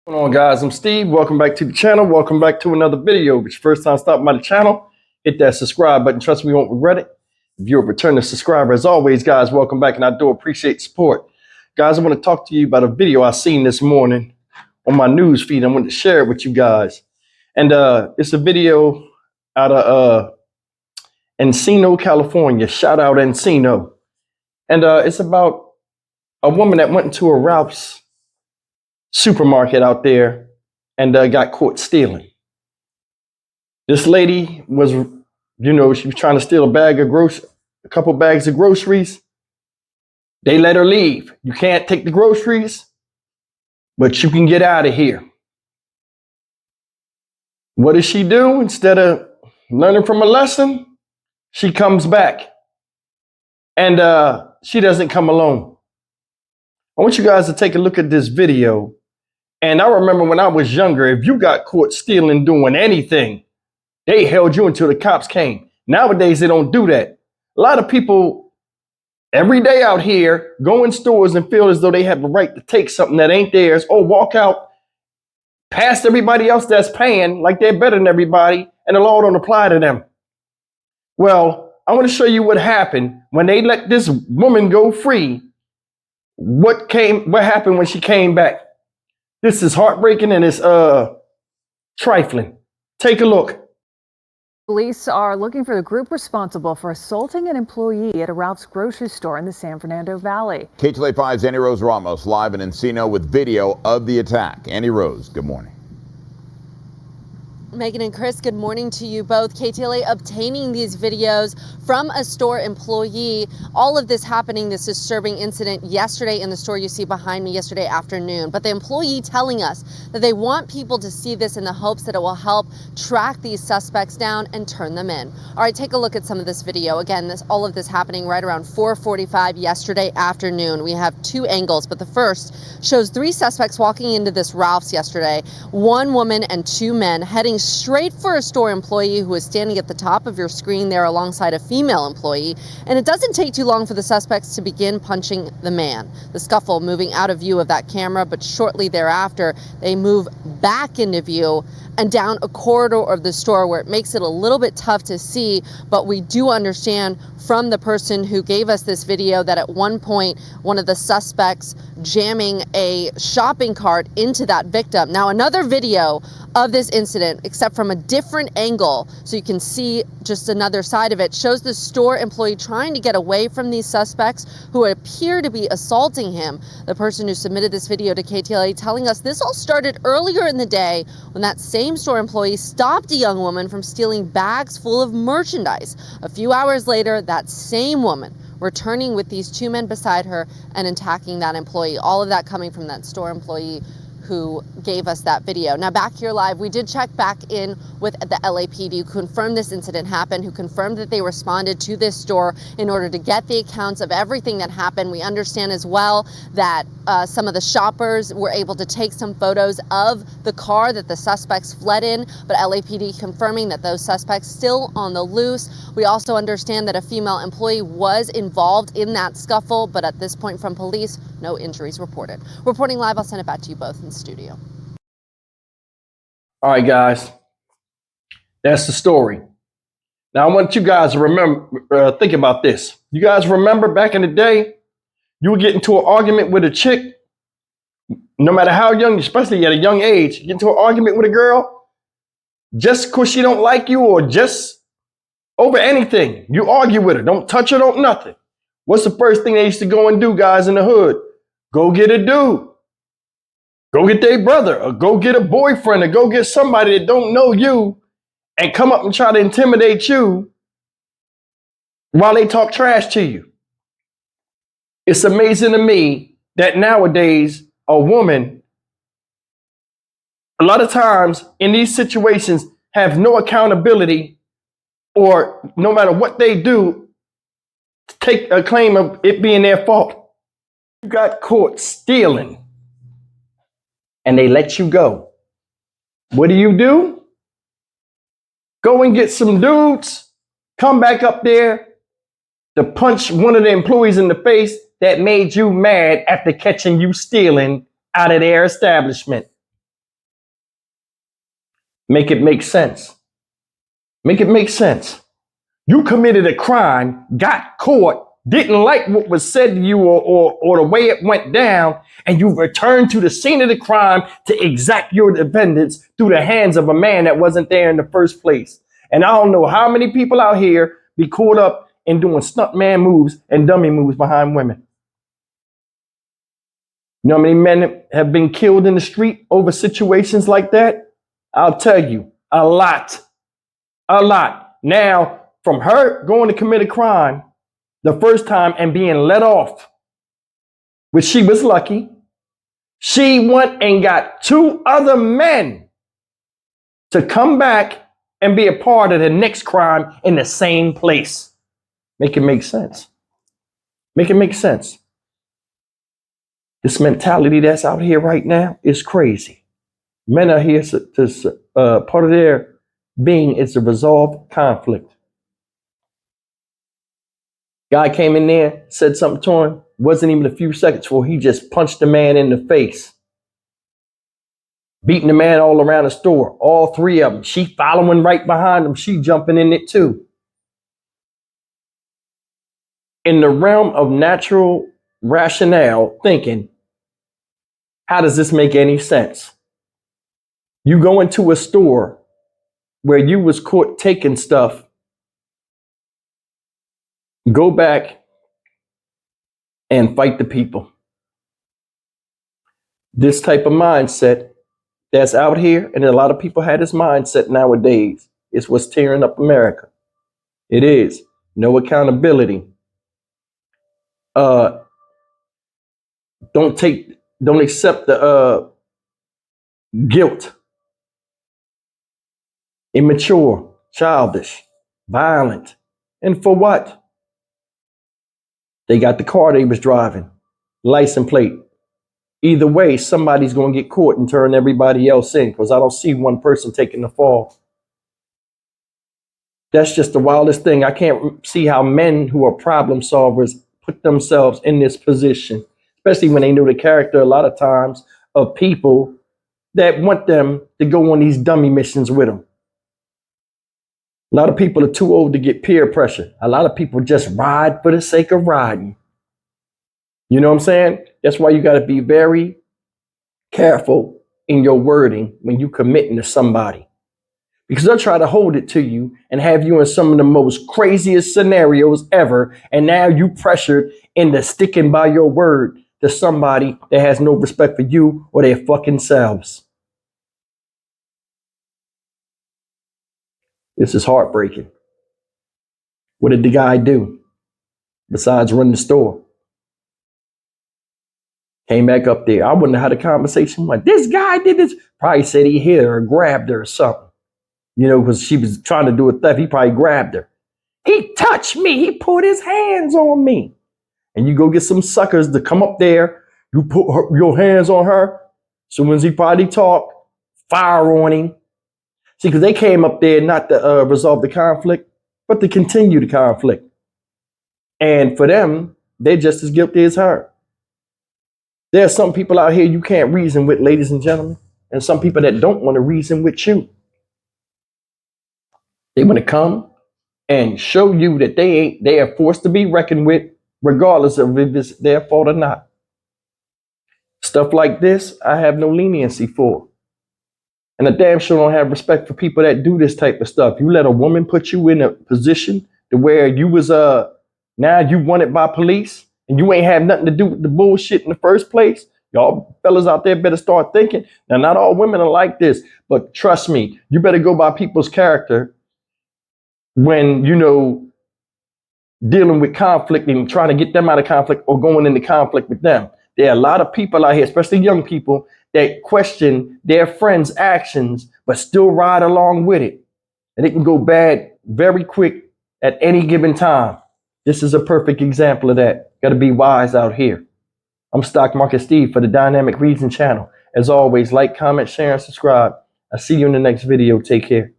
What's going on, guys? I'm Steve. Welcome back to the channel. Welcome back to another video. If it's your first time stopping by the channel, hit that subscribe button. Trust me, you won't regret it. If you're a returning subscriber, as always, guys, welcome back, and I do appreciate support. Guys, I want to talk to you about a video I seen this morning on my news feed. I want to share it with you guys. And it's a video out of Encino, California. Shout out Encino. And it's about a woman that went into a Ralph's supermarket out there and got caught stealing. This lady was, she was trying to steal a couple bags of groceries. They let her leave. You can't take the groceries, but you can get out of here. What does she do? Instead of learning from a lesson, she comes back. And she doesn't come alone. I want you guys to take a look at this video. And I remember when I was younger, if you got caught stealing, doing anything, they held you until the cops came. Nowadays, they don't do that. A lot of people every day out here go in stores and feel as though they have the right to take something that ain't theirs, or walk out past everybody else that's paying like they're better than everybody, and the law don't apply to them. Well, I want to show you what happened when they let this woman go free. What happened when she came back? This is heartbreaking and it's trifling. Take a look. Police are looking for the group responsible for assaulting an employee at a Ralph's grocery store in the San Fernando Valley. KTLA 5's Annie Rose Ramos live in Encino with video of the attack. Annie Rose, good morning. Megan and Chris, good morning to you both. KTLA obtaining these videos from a store employee. All of this happening, this disturbing incident yesterday in the store you see behind me yesterday afternoon. But the employee telling us that they want people to see this in the hopes that it will help track these suspects down and turn them in. All right, take a look at some of this video. Again, all of this happening right around 4:45 yesterday afternoon. We have two angles, but the first shows three suspects walking into this Ralph's yesterday. One woman and two men heading straight for a store employee who is standing at the top of your screen there alongside a female employee. And it doesn't take too long for the suspects to begin punching the man. The scuffle moving out of view of that camera, but shortly thereafter, they move back into view and down a corridor of the store where it makes it a little bit tough to see, but we do understand from the person who gave us this video that at one point, one of the suspects jamming a shopping cart into that victim. Now, another video of this incident, except from a different angle, so you can see just another side of it, shows the store employee trying to get away from these suspects who appear to be assaulting him. The person who submitted this video to KTLA telling us this all started earlier in the day when that same store employee stopped a young woman from stealing bags full of merchandise. A few hours later, that same woman returning with these two men beside her and attacking that employee. All of that coming from that store employee who gave us that video. Now back here live, we did check back in with the LAPD who confirmed this incident happened, who confirmed that they responded to this store in order to get the accounts of everything that happened. We understand as well that some of the shoppers were able to take some photos of the car that the suspects fled in, but LAPD confirming that those suspects still on the loose. We also understand that a female employee was involved in that scuffle, but at this point from police, no injuries reported. Reporting live, I'll send it back to you both in the studio. All right, guys. That's the story. Now, I want you guys to remember, think about this. You guys remember back in the day, you would get into an argument with a chick, no matter how young, especially at a young age, you get into an argument with a girl, just because she don't like you or just over anything. You argue with her. Don't touch her, don't nothing. What's the first thing they used to go and do, guys, in the hood? Go get a dude. Go get their brother, or go get a boyfriend, or go get somebody that don't know you and come up and try to intimidate you while they talk trash to you. It's amazing to me that nowadays a woman, a lot of times in these situations, have no accountability, or no matter what they do, take a claim of it being their fault. You got caught stealing and they let you go. What do? Go and get some dudes, come back up there to punch one of the employees in the face that made you mad after catching you stealing out of their establishment. Make it make sense. Make it make sense. You committed a crime, got caught, didn't like what was said to you or the way it went down, and you returned to the scene of the crime to exact your vengeance through the hands of a man that wasn't there in the first place. And I don't know how many people out here be caught up in doing stuntman moves and dummy moves behind women. You know how many men have been killed in the street over situations like that? I'll tell you, a lot. A lot. Now, from her going to commit a crime the first time and being let off, which she was lucky, she went and got 2 other men to come back and be a part of the next crime in the same place. Make it make sense. Make it make sense. This mentality that's out here right now is crazy. Men are here to part of their being is to resolve conflict. Guy came in there, said something to him. Wasn't even a few seconds before he just punched the man in the face. Beating the man all around the store. All 3 of them. She following right behind him. She jumping in it too. In the realm of natural rationale thinking, how does this make any sense? You go into a store where you was caught taking stuff, go back and fight the people. This type of mindset that's out here, and a lot of people had this mindset nowadays, is what's tearing up America. It is. No accountability. Don't accept the guilt. Immature, childish, violent. And for what? They got the car they was driving, license plate. Either way, somebody's going to get caught and turn everybody else in, because I don't see one person taking the fall. That's just the wildest thing. I can't see how men who are problem solvers put themselves in this position, especially when they know the character a lot of times of people that want them to go on these dummy missions with them. A lot of people are too old to get peer pressure. A lot of people just ride for the sake of riding. You know what I'm saying? That's why you got to be very careful in your wording when you committing to somebody, because they'll try to hold it to you and have you in some of the most craziest scenarios ever. And now you pressured into sticking by your word to somebody that has no respect for you or their fucking selves. This is heartbreaking. What did the guy do besides run the store? Came back up there. I wonder how the conversation went. This guy did this. Probably said he hit her or grabbed her or something. You know, because she was trying to do a theft. He probably grabbed her. He touched me. He put his hands on me. And you go get some suckers to come up there. You put your hands on her. So when he probably talk, fire on him. See, because they came up there not to resolve the conflict, but to continue the conflict. And for them, they're just as guilty as her. There are some people out here you can't reason with, ladies and gentlemen, and some people that don't want to reason with you. They want to come and show you that they are forced to be reckoned with, regardless of if it's their fault or not. Stuff like this, I have no leniency for. And I damn sure don't have respect for people that do this type of stuff. You let a woman put you in a position to where you was now you wanted by police and you ain't have nothing to do with the bullshit in the first place. Y'all fellas out there better start thinking. Now, not all women are like this, but trust me, you better go by people's character when, you know, dealing with conflict and trying to get them out of conflict or going into conflict with them. There are a lot of people out here, especially young people, that question their friends' actions, but still ride along with it. And it can go bad very quick at any given time. This is a perfect example of that. Got to be wise out here. I'm Stock Market Steve for the Dynamic Reason channel. As always, like, comment, share, and subscribe. I'll see you in the next video. Take care.